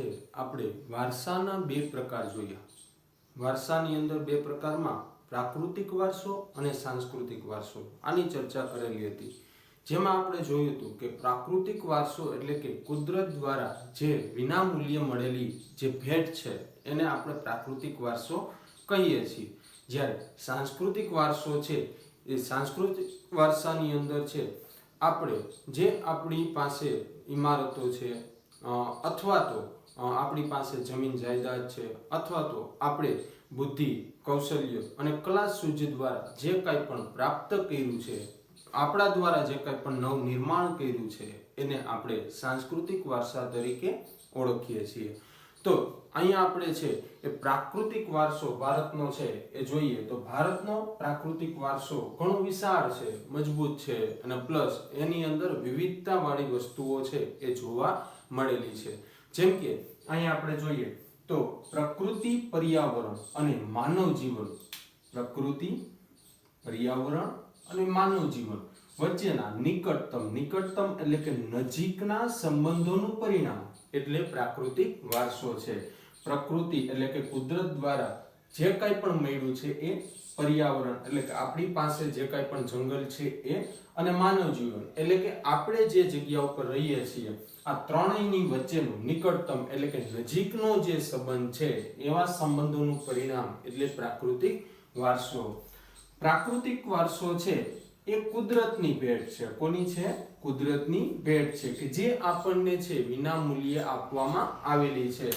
છે આપણે વારસાના બે પ્રકાર જોયા। વારસાની અંદર બે પ્રકારમાં પ્રાકૃતિક વારસો અને સાંસ્કૃતિક વારસો આની ચર્ચા કરેલી હતી, જેમાં આપણે જોયું હતું કે પ્રાકૃતિક વારસો એટલે કે કુદરત દ્વારા જે વિનામૂલ્યે મળેલી જે ભેટ છે એને આપણે પ્રાકૃતિક વારસો કહીએ છીએ। જ્યારે સાંસ્કૃતિક વારસો છે એ સાંસ્કૃતિક વારસાની અંદર છે આપણે જે આપણી પાસે ઇમારતો છે અથવા તો આપણી પાસે જમીન જાયદાદ છે અથવા તો આપણે બુદ્ધિ, કૌશલ્ય અને કલા સૂઝ દ્વારા જે કાંઈ પણ પ્રાપ્ત કર્યું છે, આપણા દ્વારા જે કાંઈ પણ નવ નિર્માણ કર્યું છે એને આપણે સાંસ્કૃતિક વારસા તરીકે ઓળખીએ છીએ। તો અહીંયા આપણે છે એ પ્રાકૃતિક વારસો ભારતનો છે એ જોઈએ તો ભારતનો પ્રાકૃતિક વારસો ઘણો વિશાળ છે, મજબૂત છે અને પ્લસ એની અંદર વિવિધતાવાળી વસ્તુઓ છે એ જોવા મળેલી છે। જેમ કે અહીંયા આપણે જોઈએ તો પ્રકૃતિ, પર્યાવરણ અને માનવ જીવન, પ્રકૃતિ, પર્યાવરણ અને માનવ જીવન વચ્ચેના નિકટતમ એટલે કે નજીકના સંબંધોનું પરિણામ એટલે પ્રાકૃતિક વારસો છે। પ્રકૃતિ એટલે કે કુદરત દ્વારા જે કાંઈ પણ મળ્યું છે એ, પર્યાવરણ એટલે કે આપણી પાસે જે કાંઈ પણ જંગલ છે એ, અને માનવ જીવન એટલે કે આપણે જે જગ્યા ઉપર રહીએ છીએ આ ત્રણેયની વચ્ચેનું નિકટતમ એટલે કે નજીકનો જે સંબંધ છે એવા સંબંધોનું પરિણામ એટલે પ્રાકૃતિક વારસો। પ્રાકૃતિક વારસો છે એ કુદરતની ભેટ છે। કોની છે? કુદરતની ભેટ છે કે જે આપણને છે વિનામૂલ્યે આપવામાં આવેલી છે।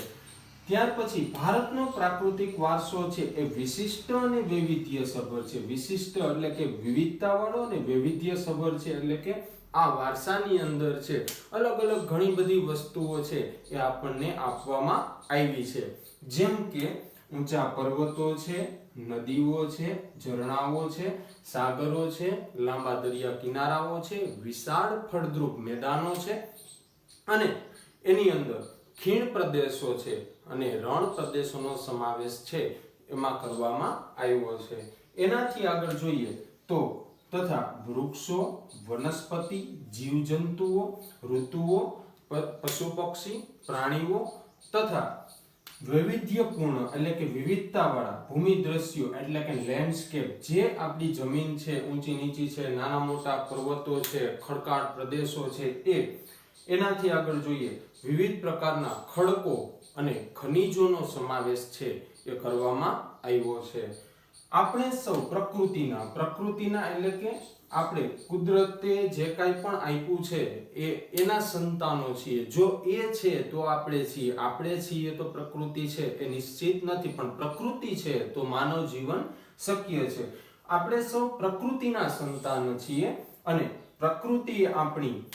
ત્યાર પછી ભારતનો પ્રાકૃતિક વારસો છે એ વિશિષ્ટ અને વૈવિધ્યસભર છે। વિશિષ્ટ એટલે કે વિવિધતાવાળો અને વૈવિધ્યસભર છે એટલે કે આ વારસાની અંદર છે અલગ અલગ ઘણી બધી વસ્તુઓ છે એ આપણને આપવામાં આવી છે। જેમ કે ઊંચા પર્વતો છે, નદીઓ છે, ઝરણાઓ છે, સાગરો છે, લાંબા દરિયા કિનારાઓ છે, વિશાળ ફળદ્રુપ મેદાનો છે અને એની અંદર ખીણ પ્રદેશો છે અને રણ પ્રદેશોનો સમાવેશ છે એમાં કરવામાં આવ્યો છે। એનાથી આગળ જોઈએ તો તથા વૃક્ષો, વનસ્પતિ, જીવજંતુઓ, ઋતુઓ, પશુ પક્ષી, પ્રાણીઓ તથા વૈવિધ્યપૂર્ણ એટલે કે વિવિધતાવાળા ભૂમિ દ્રશ્યો એટલે કે લેન્ડસ્કેપ, જે આપણી જમીન છે ઊંચી નીચી છે, નાના મોટા પર્વતો છે, ખડકાળ પ્રદેશો છે એનાથી આગળ જોઈએ વિવિધ પ્રકારના ખડકો અને ખનિજોનો સમાવેશ છે એ કરવામાં આવ્યો છે। આપણે સૌ પ્રકૃતિના એટલે કે આપણે કુદરતે જે કાંઈ પણ આપ્યું છે એના સંતાનો છીએ। જો એ છે તો આપણે છીએ તો પ્રકૃતિ છે એ નિશ્ચિત નથી, પણ પ્રકૃતિ છે તો માનવ જીવન શક્ય છે। આપણે સૌ પ્રકૃતિના સંતાન છીએ અને પ્રકૃતિ આપણી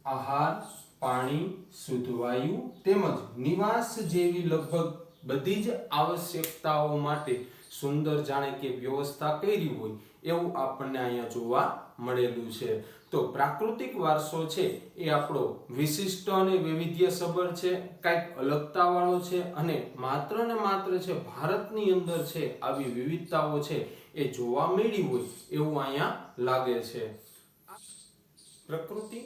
આહાર, પાણી, શુદ્ધ વાયુ તેમજ નિવાસ જેવી લગભગ બધી જ આવશ્યકતાઓ માટે સુંદર જાણે કે વ્યવસ્થા કરી હોય એવું આપણને અહીંયા જોવા મળેલું છે। તો પ્રાકૃતિક વારસો છે એ આપણો વિશિષ્ટ અને વૈવિધ્યસભર છે, કંઈક અલગતાવાળો છે અને માત્ર ને માત્ર છે ભારતની અંદર છે આવી વિવિધતાઓ છે એ જોવા મળી હોય એવું અહીંયા લાગે છે। પ્રકૃતિ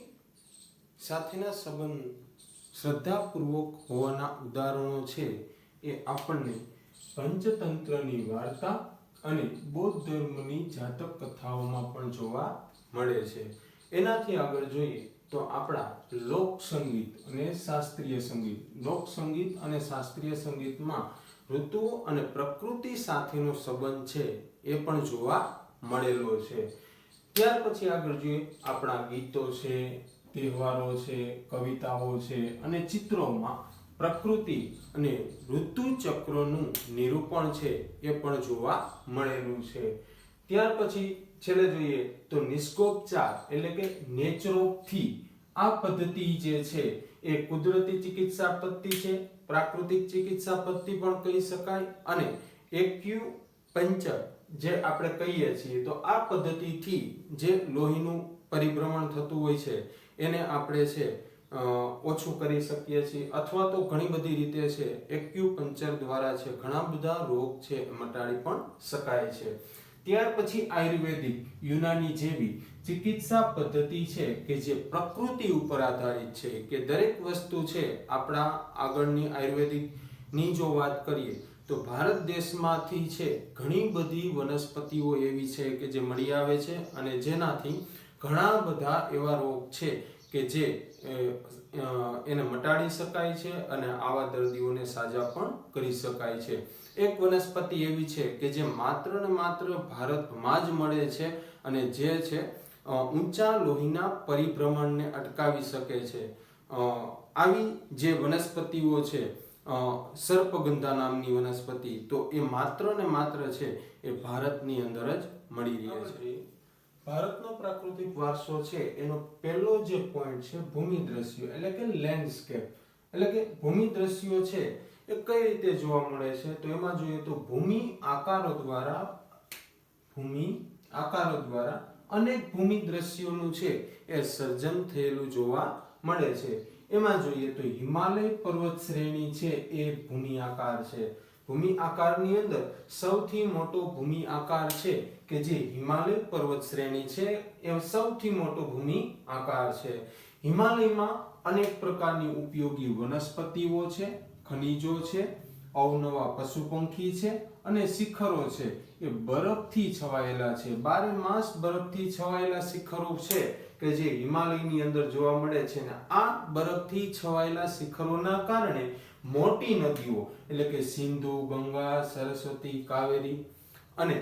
સાથેના સંબંધ શ્રદ્ધાપૂર્વક હોવાના ઉદાહરણો છે એ આપણને પંચતંત્રની વાર્તા અને બૌદ્ધ ધર્મની જાતક કથાઓમાં પણ જોવા મળે છે। એનાથી આગળ જોઈએ તો આપણા લોક સંગીત અને શાસ્ત્રીય સંગીત, લોક સંગીત અને શાસ્ત્રીય સંગીતમાં ઋતુઓ અને પ્રકૃતિ સાથેનો સંબંધ છે એ પણ જોવા મળેલો છે। ત્યાર પછી આગળ જોઈએ આપણા ગીતો છે, તહેવારો છે, કવિતાઓ છે અને ચિત્રોમાં પ્રકૃતિ અને ઋતુ ચક્રનું નિરૂપણ છે એ પણ જોવા મળેલું છે। ત્યાર પછી છેલ્લે જોઈએ તો નિષ્કોપચાર એટલે કે નેચરોપથી આ પદ્ધતિ જે છે એ કુદરતી ચિકિત્સા પદ્ધતિ છે, પ્રાકૃતિક ચિકિત્સા પદ્ધતિ પણ કહી શકાય અને એક્યુપંક્ચર જે આપણે કહીએ છીએ તો આ પદ્ધતિથી જે લોહીનું પરિભ્રમણ થતું હોય છે એને આપણે છે ઓછું કરી શકીએ છીએ અથવા તો ઘણી બધી રીતે છે એક્યુપંક્ચર દ્વારા છે ઘણા બધા રોગ છે મટાડી પણ શકાય છે। ત્યાર પછી આયુર્વેદિક, યુનાની જેવી ચિકિત્સા પદ્ધતિ છે કે જે પ્રકૃતિ ઉપર આધારિત છે, કે દરેક વસ્તુ છે આપણા આગળની આયુર્વેદિકની જો વાત કરીએ તો ભારત દેશમાંથી છે ઘણી બધી વનસ્પતિઓ એવી છે કે જે મળી આવે છે અને જેનાથી ઘણા બધા એવા રોગ છે કે જે એને મટાડી શકાય છે અને આવા દર્દીઓને સાજા પણ કરી શકાય છે. એક વનસ્પતિ એવી છે કે જે માત્ર ને માત્ર ભારતમાં જ મળે છે અને જે છે ઊંચા લોહીના પરિભ્રમણને અટકાવી શકે છે. આવી જે વનસ્પતિઓ છે સર્પગંધા નામની વનસ્પતિ, તો એ માત્ર ને માત્ર છે એ ભારતની અંદર જ મળી રહે છે. ભારતનો પ્રાકૃતિક વારસો છે એનો પહેલો જે પોઈન્ટ છે ભૂમિ દ્રશ્યો એટલે કે લેન્ડસ્કેપ, એટલે કે ભૂમિ દ્રશ્યો છે એ કઈ રીતે જોવા મળે છે તો એમાં જોઈએ તો ભૂમિ આકારો દ્વારા અનેક ભૂમિ દ્રશ્યોનું છે એ સર્જન થયેલું જોવા મળે છે. એમાં જોઈએ તો હિમાલય પર્વત શ્રેણી છે એ ભૂમિ આકાર છે. ભૂમિ આકારની અંદર સૌથી મોટો ભૂમિ આકાર છે કે જે હિમાલય પર્વત શ્રેણી છે એ સૌથી મોટો ભૂમિ આકાર છે. હિમાલયમાં અનેક પ્રકારની ઉપયોગી વનસ્પતિઓ છે, ખનિજો છે, અવનવા પશુ પંખી છે અને શિખરો છે એ બરફથી છવાયેલા છે. 12 માસ બરફથી છવાયેલા શિખરો છે કે જે હિમાલયની અંદર જોવા મળે છે ને આ બરફથી છવાયેલા શિખરોના કારણે મોટી નદીઓ એટલે કે સિંધુ, ગંગા, સરસ્વતી, કાવેરી અને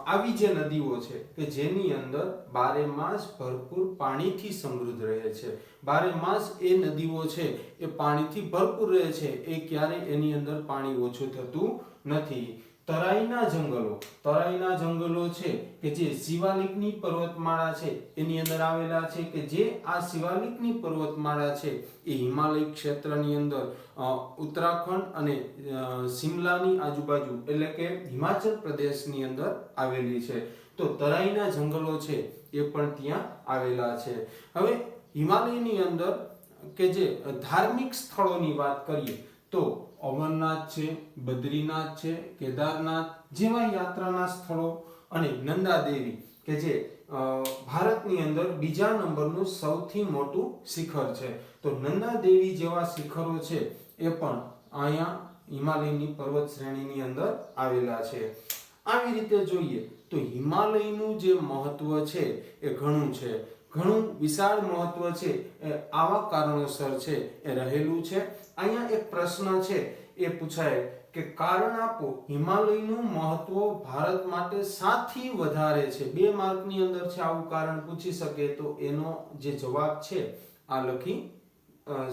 આવી જે નદીઓ છે કે જેની અંદર 12 માસ ભરપૂર પાણીથી સમૃદ્ધ રહે છે. 12 માસ એ નદીઓ છે એ પાણીથી ભરપૂર રહે છે, એ ક્યારે એની અંદર પાણી ઓછું થતું નથી. તરાઈના જંગલો છે કે જે શિવાલિકની પર્વતમાળા છે એની અંદર આવેલા છે, કે જે આ શિવાલિકની પર્વતમાળા છે એ હિમાલય ક્ષેત્રની અંદર ઉત્તરાખંડ અને શિમલાની આજુબાજુ એટલે કે હિમાચલ પ્રદેશની અંદર આવેલી છે. તો તરાઈના જંગલો છે એ પણ ત્યાં આવેલા છે. હવે હિમાલયની અંદર કે જે ધાર્મિક સ્થળોની વાત કરીએ તો અમરનાથ છે, બદ્રીનાથ છે, કેદારનાથ જેવા યાત્રાના સ્થળો અને નંદાદેવી કે જે ભારતની અંદર બીજા નંબરનું સૌથી મોટું શિખર છે. તો નંદાદેવી જેવા શિખરો છે એ પણ અહીંયા હિમાલયની પર્વત શ્રેણીની અંદર આવેલા છે. આવી રીતે જોઈએ તો હિમાલયનું જે મહત્વ છે એ ઘણું વિશાળ મહત્વ છે એ આવા કારણોસર છે એ રહેલું છે. અહીંયા એક પ્રશ્ન છે એ પૂછાય કે કારણ આપો હિમાલયનું મહત્વ ભારત માટે સાથી વધારે છે. 2 માર્કની અંદર છે આવું કારણ પૂછી શકે તો એનો જે જવાબ છે આ લખી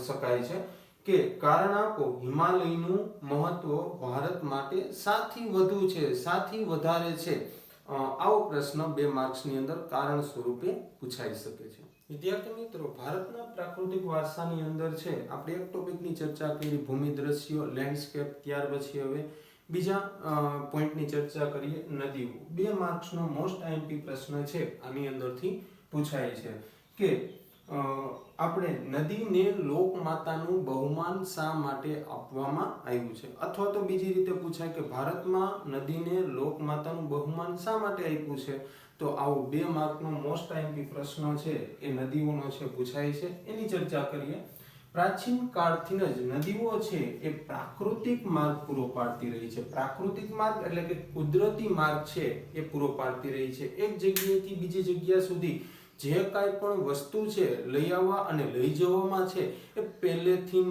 શકાય છે કે કારણ આપો હિમાલયનું મહત્વ ભારત માટે સાથી વધુ છે, સાથી વધારે છે. આવો પ્રશ્ન 2 માર્ક્સની અંદર કારણ સ્વરૂપે પૂછાઈ શકે છે. વિદ્યાર્થી મિત્રો, ભારતના પ્રાકૃતિક વારસાની અંદર છે આપણે એક ટોપિકની ચર્ચા કરી ભૂમિ દ્રશ્યો, લેન્ડસ્કેપ. ત્યાર પછી હવે બીજા પોઈન્ટની ચર્ચા કરીએ નદીઓ. 2 માર્ક્સનો મોસ્ટ આઈએમપી પ્રશ્ન છે આની અંદરથી પૂછાય છે કે આપણે નદીને લોકમાતાનું બહુમાન શા માટે આપવામાં આવ્યું છે, અથવા તો બીજી રીતે પૂછાય કે ભારતમાં નદીને લોકમાતાનું બહુમાન શા માટે આપ્યું છે. તો આવો 2 માર્કનો મોસ્ટ આઈએમપી પ્રશ્ન છે એ નદીઓનો છે પૂછાય છે. એની ચર્ચા કરીએ. પ્રાચીન કાળથી જ નદીઓ છે એ પ્રાકૃતિક માર્ગ પૂરો પાડતી રહી છે. પ્રાકૃતિક માર્ગ એટલે કે કુદરતી માર્ગ છે એ પૂરો પાડતી રહી છે. એક જગ્યાએથી બીજી જગ્યા સુધી જે કાંઈ પણ વસ્તુ છે લઈ આવવા અને લઈ જવામાં છે એ પહેલેથી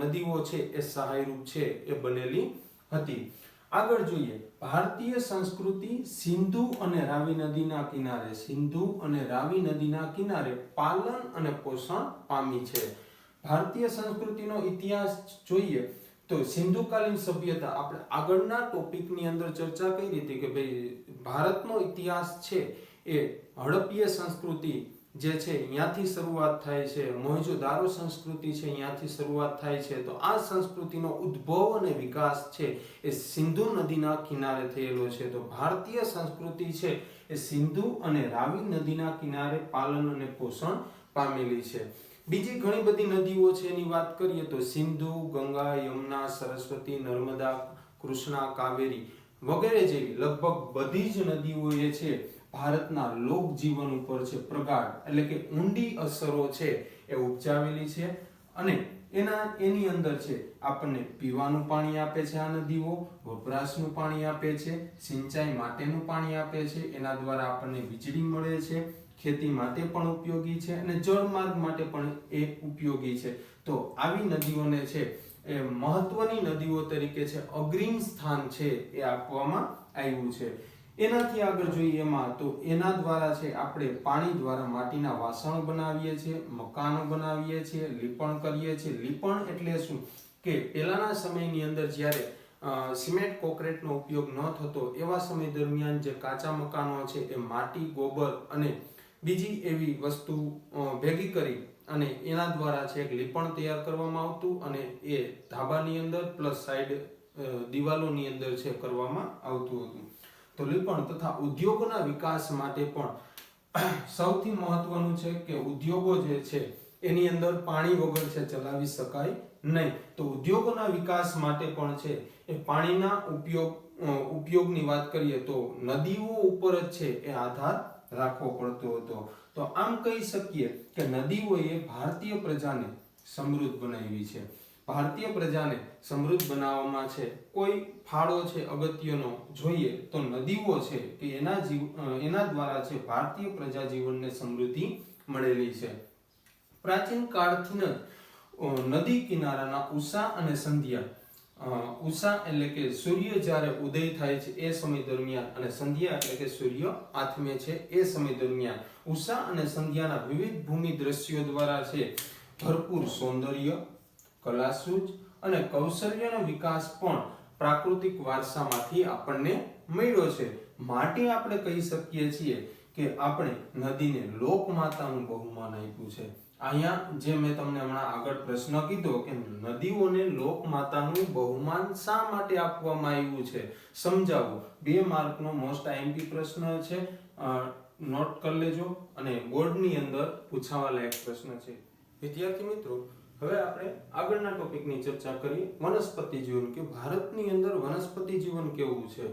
નદીઓ છે એ સહાયરૂપ છે એ બનેલી હતી. આગળ જોઈએ ભારતીય સંસ્કૃતિ સિંધુ અને રાવી નદીના કિનારે પાલન અને પોષણ પામી છે. ભારતીય સંસ્કૃતિનો ઇતિહાસ જોઈએ તો સિંધુકાલીન સભ્યતા આપણે આગળના ટોપિકની અંદર ચર્ચા કરી હતી કે ભાઈ ભારતનો ઇતિહાસ છે એ હડપ્પીય સંસ્કૃતિ જે છે અહીંયાથી શરૂઆત થાય છે, મોહેંજો-દારો સંસ્કૃતિ છે અહીંયાથી શરૂઆત થાય છે. તો આ સંસ્કૃતિનો ઉદ્ભવ અને વિકાસ છે એ સિંધુ નદીના કિનારે થયેલો છે. તો ભારતીય સંસ્કૃતિ છે એ સિંધુ અને રાવી નદીના કિનારે પાલન અને પોષણ પામેલી છે. બીજી ઘણી બધી નદીઓ છે એની વાત કરીએ તો સિંધુ, ગંગા, યમુના, સરસ્વતી, નર્મદા, કૃષ્ણા, કાવેરી વગેરે જેવી લગભગ બધી જ નદીઓ એ છે ભારતના લોક જીવન ઉપર છે પ્રગાઢ એટલે કે ઊંડી અસરો છે એ ઉપજાવેલી છે અને એની અંદર છે આપણને પીવાનું પાણી આપે છે આ નદીઓ, વપરાશનું પાણી આપે છે, સિંચાઈ માટેનું પાણી આપે છે, એના દ્વારા આપણને વીજળી મળે છે, ખેતી માટે પણ ઉપયોગી છે અને જળમાર્ગ માટે પણ એ ઉપયોગી છે. તો આવી નદીઓને છે એ મહત્વની નદીઓ તરીકે છે અગ્રીમ સ્થાન છે એ આપવામાં આવ્યું છે. એનાથી આગળ જોઈએ એમાં તો એના દ્વારા છે આપણે પાણી દ્વારા માટીના વાસણો બનાવીએ છીએ, મકાનો બનાવીએ છીએ, લીપણ કરીએ છીએ. લીપણ એટલે શું કે પહેલાના સમયની અંદર જ્યારે સિમેન્ટ કોન્ક્રીટનો ઉપયોગ ન થતો એવા સમય દરમિયાન જે કાચા મકાનો છે એ માટી, ગોબર અને બીજી એવી વસ્તુ ભેગી કરી અને એના દ્વારા છે એક લીપણ તૈયાર કરવામાં આવતું અને એ ધાબાની અંદર પ્લસ સાઈડ દિવાલોની અંદર છે કરવામાં આવતું હતું. તો લીપણ તથા ઉદ્યોગોના વિકાસ માટે પણ સૌથી મહત્વનું છે કે ઉદ્યોગો જે છે એની અંદર પાણી વગર છે ચલાવી શકાય નહીં. તો ઉદ્યોગોના વિકાસ માટે પણ છે એ પાણીના ઉપયોગની વાત કરીએ તો નદીઓ ઉપર જ છે એ આધાર રાખવો પડતો હતો. તો આમ કહી શકીએ કે નદીઓએ ભારતીય પ્રજાને સમૃદ્ધ બનાવી છે. ભારતીય પ્રજાને સમૃદ્ધ બનાવવામાં છે કોઈ ફાળો છે અગત્યનો જોઈએ તો નદીઓ છે કે એના દ્વારા છે ભારતીય પ્રજા જીવનને સમૃદ્ધિ મળેલી છે. પ્રાચીન કાળથી જ નદી કિનારાના ઉષા અને સંધ્યા, ઉષા એટલે કે સૂર્ય જ્યારે ઉદય થાય છે એ સમય દરમિયાન અને સંધ્યા એટલે કે સૂર્ય આથમે છે એ સમય દરમિયાન ઉષા અને સંધ્યાના વિવિધ ભૂમિ દ્રશ્યો દ્વારા છે ભરપૂર સૌંદર્ય, કલાસૂઝ અને કૌશલ્યનો વિકાસ પણ પ્રાકૃતિક વારસામાંથી આપણને મળ્યો છે. માટે આપણે કહી શકીએ છીએ કે આપણે નદીને લોકમાતાનું બહુમાન આપ્યું છે. અહીંયા જે મેં તમને હમણાં આગળ પ્રશ્ન કીધો કે નદીઓને લોકમાતાનું બહુમાન શા માટે આપવામાં આવ્યું છે સમજાવો. 2 માર્કનો મોસ્ટ આઈએમપી પ્રશ્ન છે, નોટ કરી લેજો અને બોર્ડની અંદર પૂછાવા લાયક પ્રશ્ન છે. વિદ્યાર્થી મિત્રો, હવે આપણે આગળના ટોપિકની ચર્ચા કરીએ વનસ્પતિ જીવન કે ભારતની અંદર વનસ્પતિ જીવન કેવું છે.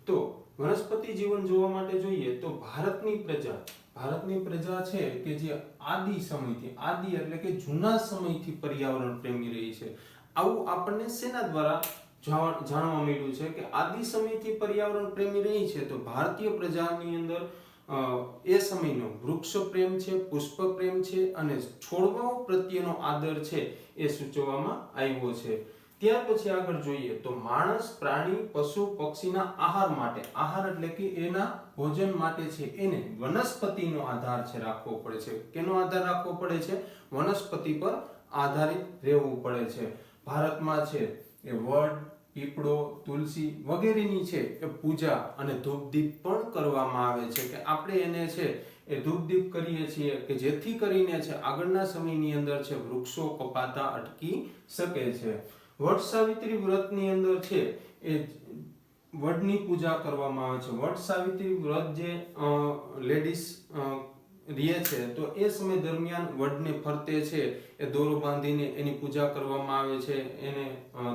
તો વનસ્પતિ જીવન જોવા માટે જોઈએ તો ભારતની પ્રજા છે કે જે આદિ સમયથી, આદિ એટલે કે જૂના સમયથી પર્યાવરણ પ્રેમી રહી છે. આવું આપણને શેના દ્વારા જાણવા મળ્યું છે કે આદિ સમયથી પર્યાવરણ પ્રેમી રહી છે. તો ભારતીય પ્રજાની અંદર એ સમયનો વૃક્ષ પ્રેમ છે, પુષ્પ પ્રેમ છે અને છોડવાઓ પ્રત્યેનો આદર છે એ સૂચવવામાં આવ્યો છે. ત્યાર પછી આગળ જોઈએ તો માણસ, પ્રાણી, પશુ, પક્ષીના આહાર માટે, આહાર એટલે કે એના ભોજન માટે છે એને વનસ્પતિનો આધાર છે રાખવો પડે છે. કેનો આધાર રાખવો પડે છે? વનસ્પતિ પર આધારિત રહેવું પડે છે. ભારતમાં છે એ વડ, પીપળો, તુલસી વગેરેની છે એ પૂજા અને ધૂપદીપ પણ કરવામાં આવે છે કે આપણે એને છે એ ધૂપદીપ કરીએ છીએ કે જેથી કરીને છે આગળના સમયની અંદર છે વૃક્ષો કપાતા અટકી શકે છે. વટ સાવિત્રી વ્રતની અંદર છે એ વડની પૂજા કરવામાં આવે છે. વટ સાવિત્રી વ્રત જે લેડીઝ રહે છે તો એ સમય દરમિયાન વડને ફરતે છે એ દોરો બાંધીને એની પૂજા કરવામાં આવે છે, એને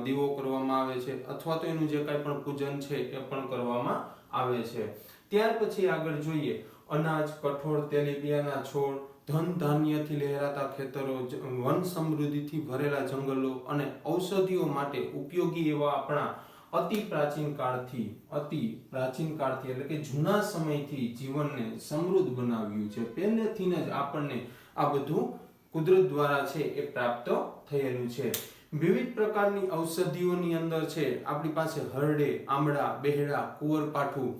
દીવો કરવામાં આવે છે અથવા તો એનું જે કાંઈ પણ પૂજન છે એ પણ કરવામાં આવે છે. ત્યાર પછી આગળ જોઈએ અનાજ, કઠોળ, તેલીબિયાના છોડ, ધન ધાન્યથી લહેરાતા ખેતરો, વન સમૃદ્ધિથી ભરેલા જંગલો અને ઔષધિઓ માટે ઉપયોગી એવા આપણા અતિ પ્રાચીન કાળથી એટલે કે જૂના સમયથી જીવનને સમૃદ્ધ બનાવ્યું છે. પહેલેથી જ આપણને આ બધું કુદરત દ્વારા છે એ પ્રાપ્ત થયેલું છે. વિવિધ પ્રકારની ઔષધિઓની અંદર છે આપણી પાસે હરડે, આમળા, બેહડા, કુંવરપાઠું,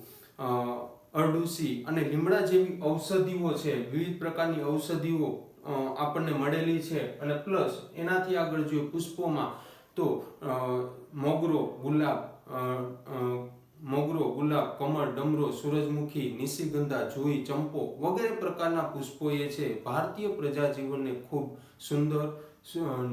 અરડુસી અને લીમડા જેવી ઔષધિઓ છે. વિવિધ પ્રકારની ઔષધિઓ આપણને મળેલી છે અને પ્લસ એનાથી આગળ જોઈએ પુષ્પોમાં તો મોગરો, ગુલાબ, કમળ, ડમરો, સૂરજમુખી, નિશિગંધા, જુઈ, ચંપો વગેરે પ્રકારના પુષ્પોએ છે ભારતીય પ્રજા જીવનને ખૂબ સુંદર,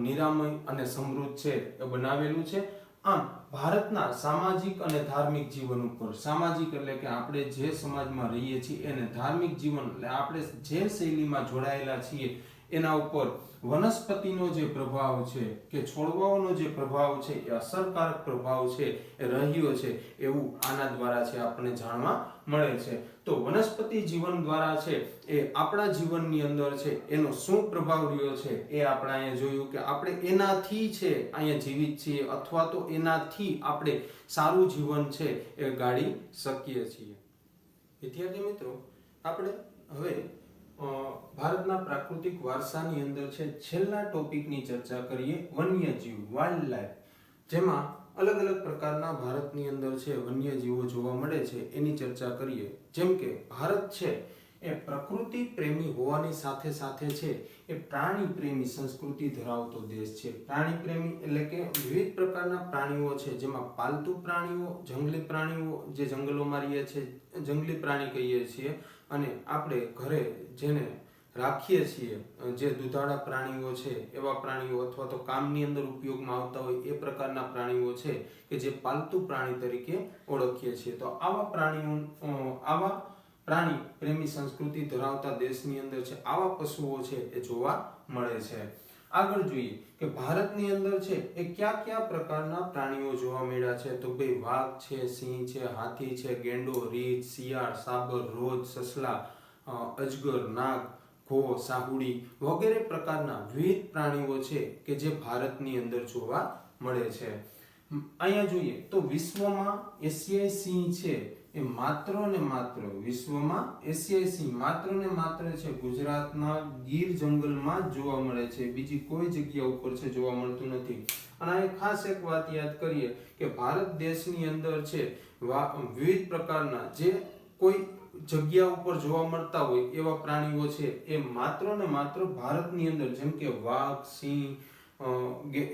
નિરામય અને સમૃદ્ધ છે એ બનાવેલું છે. આમ ભારતના સામાજિક અને ધાર્મિક જીવન ઉપર, સામાજિક એટલે કે આપણે જે સમાજમાં રહીએ છીએ એને, ધાર્મિક જીવન એટલે આપણે જે શૈલીમાં જોડાયેલા છીએ એના ઉપર વનસ્પતિનો જે પ્રભાવ છે કે છોડવાઓનો જે પ્રભાવ છે એ અસરકારક પ્રભાવ છે એ રહ્યો છે એવું આના દ્વારા છે આપણને જાણવા મળે છે. તો વનસ્પતિ જીવન દ્વારા છે એ આપણા જીવનની અંદર છે એનો શું પ્રભાવ રહ્યો છે એ આપણે અહીંયા જોયું કે આપણે એનાથી છે અહીંયા જીવિત છીએ અથવા તો એનાથી આપણે સારું જીવન છે એ ગાળી શકીએ છીએ. વિદ્યાર્થી મિત્રો, આપણે હવે ભારતના પ્રાકૃતિક વારસાની અંદર છે છેલ્લા ટોપિકની ચર્ચા કરીએ, વન્યજીવ, વાઇલ્ડ લાઈફ. જેમાં અલગ અલગ પ્રકારના ભારતની અંદર છે વન્યજીવો જોવા મળે છે એની ચર્ચા કરીએ. જેમ કે ભારત છે એ પ્રકૃતિ પ્રેમી હોવાની સાથે સાથે છે એ પ્રાણી પ્રેમી સંસ્કૃતિ ધરાવતો દેશ છે. પ્રાણી પ્રેમી એટલે કે વિવિધ પ્રકારના પ્રાણીઓ છે, જેમાં પાલતુ પ્રાણીઓ, જંગલી પ્રાણીઓ જે જંગલોમાં રહે છે જંગલી પ્રાણી કહીએ છીએ, અને આપણે ઘરે જેને રાખીએ છીએ જે દુધાળા પ્રાણીઓ છે એવા પ્રાણીઓ, અથવા તો કામની અંદર ઉપયોગમાં આવતા હોય એ પ્રકારના પ્રાણીઓ છે કે જે પાલતુ પ્રાણી તરીકે ઓળખીએ છીએ. તો આવા પ્રાણી પ્રેમી સંસ્કૃતિ ધરાવતા દેશની અંદર છે આવા પશુઓ છે એ જોવા મળે છે. આગળ જોઈએ કે ભારતની અંદર છે એ કયા કયા પ્રકારના પ્રાણીઓ જોવા મળ્યા છે. તો ભાઈ વાઘ છે, સિંહ છે, હાથી છે, ગેંડો, રીંછ, શિયાળ, સાબર, રોજ, સસલા, અજગર, નાગ, ઘો, સાહુડી વગેરે પ્રકારના વિવિધ પ્રાણીઓ છે કે જે ભારતની અંદર જોવા મળે છે. અહીંયા જોઈએ તો વિશ્વમાં એશિયાઈ સિંહ છે એ માત્ર ને માત્ર વિશ્વમાં એશિયાઈ સિંહ માત્ર ને માત્ર છે ગુજરાતના ગીર જંગલમાં જ જોવા મળે છે, બીજી કોઈ જગ્યા ઉપર છે જોવા મળતું નથી. અને આ ખાસ એક વાત યાદ કરીએ કે ભારત દેશની અંદર છે વિવિધ પ્રકારના જે કોઈ જગ્યા ઉપર જોવા મળતા હોય એવા પ્રાણીઓ છે એ માત્ર ને માત્ર ભારતની અંદર, જેમ કે વાઘ, સિંહ,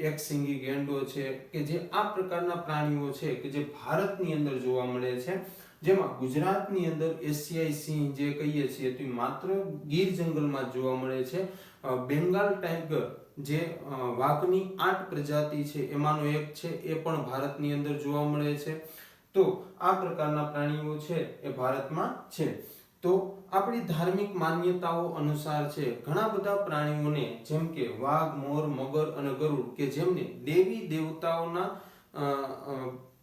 એક સિંગી ગેંડો છે કે જે આ પ્રકારના પ્રાણીઓ છે કે જે ભારતની અંદર જોવા મળે છે. જેમાં ગુજરાતની અંદર એશિયાઈ સિંહ જે કહીએ છીએ તો માત્ર ગીર જંગલમાં જોવા મળે છે. બેંગાલ ટાઈગર જે વાઘની 8 પ્રજાતિ છે એમાંનો એક છે એ પણ ભારતની અંદર જોવા મળે છે. તો આ પ્રકારના પ્રાણીઓ છે એ ભારતમાં છે. તો આપણી ધાર્મિક માન્યતાઓ અનુસાર છે ઘણા બધા પ્રાણીઓને, જેમ કે વાઘ, મોર, મગર અને ગરુડ, કે જેમને દેવી દેવતાઓના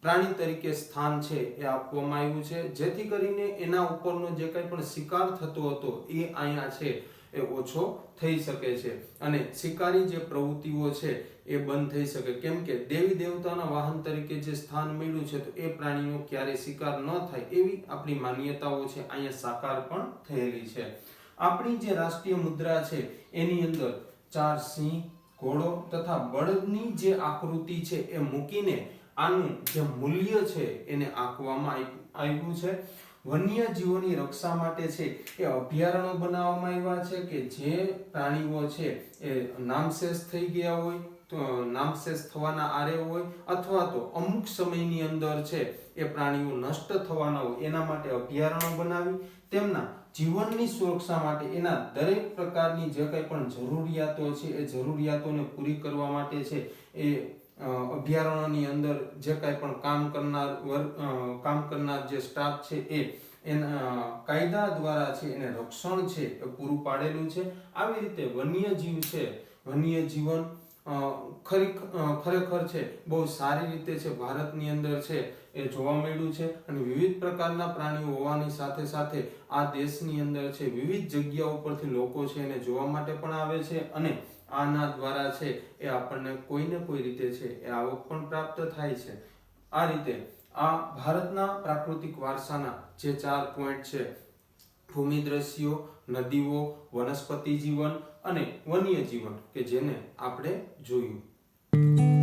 પ્રાણી તરીકે સ્થાન છે એ આપવામાં આવ્યું છે, જેથી કરીને એના ઉપરનો જે કંઈ પણ શિકાર થતો હતો એ અહીંયા છે એ ઓછો થઈ શકે છે, અને શિકારી જે પ્રવૃત્તિઓ છે એ બંધ થઈ શકે. કેમ કે દેવી દેવતાના વાહન તરીકે જે સ્થાન મળ્યું છે તો એ પ્રાણીનો ક્યારે શિકાર ન થાય એવી આપણી માન્યતાઓ છે અહીંયા સાકાર પણ થયેલી છે. આપણી જે રાષ્ટ્રીય મુદ્રા છે એની અંદર 4 સિંહ, ઘોડો તથા બળદની જે આકૃતિ છે એ મૂકીને આનું જે મૂલ્ય છે એને આંકવામાં આવ્યું છે. વન્યજીવોની રક્ષા માટે છે એ અભયારણ્યો બનાવવામાં આવ્યા છે કે જે પ્રાણીઓ છે એ નામશેષ થઈ ગયા હોય, તો નામશેષ થવાના આરે હોય, અથવા તો અમુક સમયની અંદર છે એ પ્રાણીઓ નષ્ટ થવાના હોય એના માટે અભયારણ્યો બનાવી તેમના જીવનની સુરક્ષા માટે એના દરેક પ્રકારની જે કંઈ પણ જરૂરિયાતો છે એ જરૂરિયાતોને પૂરી કરવા માટે છે એ અભયારણ્યની અંદર જે કાંઈ પણ કામ કરનાર જે સ્ટાફ છે એ એના કાયદા દ્વારા છે એને રક્ષણ છે એ પૂરું પાડેલું છે. આવી રીતે વન્યજીવ છે, વન્યજીવન ખરેખર છે બહુ સારી રીતે છે ભારતની અંદર છે એ જોવા મળ્યું છે. અને વિવિધ પ્રકારના પ્રાણીઓ હોવાની સાથે સાથે આ દેશની અંદર છે વિવિધ જગ્યાઓ પરથી લોકો છે એને જોવા માટે પણ આવે છે, અને આના દ્વારા છે એ આપણને કોઈને કોઈ રીતે છે એ આવક પણ પ્રાપ્ત થાય છે. આ રીતે આ ભારતના પ્રાકૃતિક વારસાના જે 4 પોઈન્ટ છે, ભૂમિ દ્રશ્યો, નદીઓ, વનસ્પતિ જીવન અને વન્ય જીવન, કે જેને આપણે જોયું.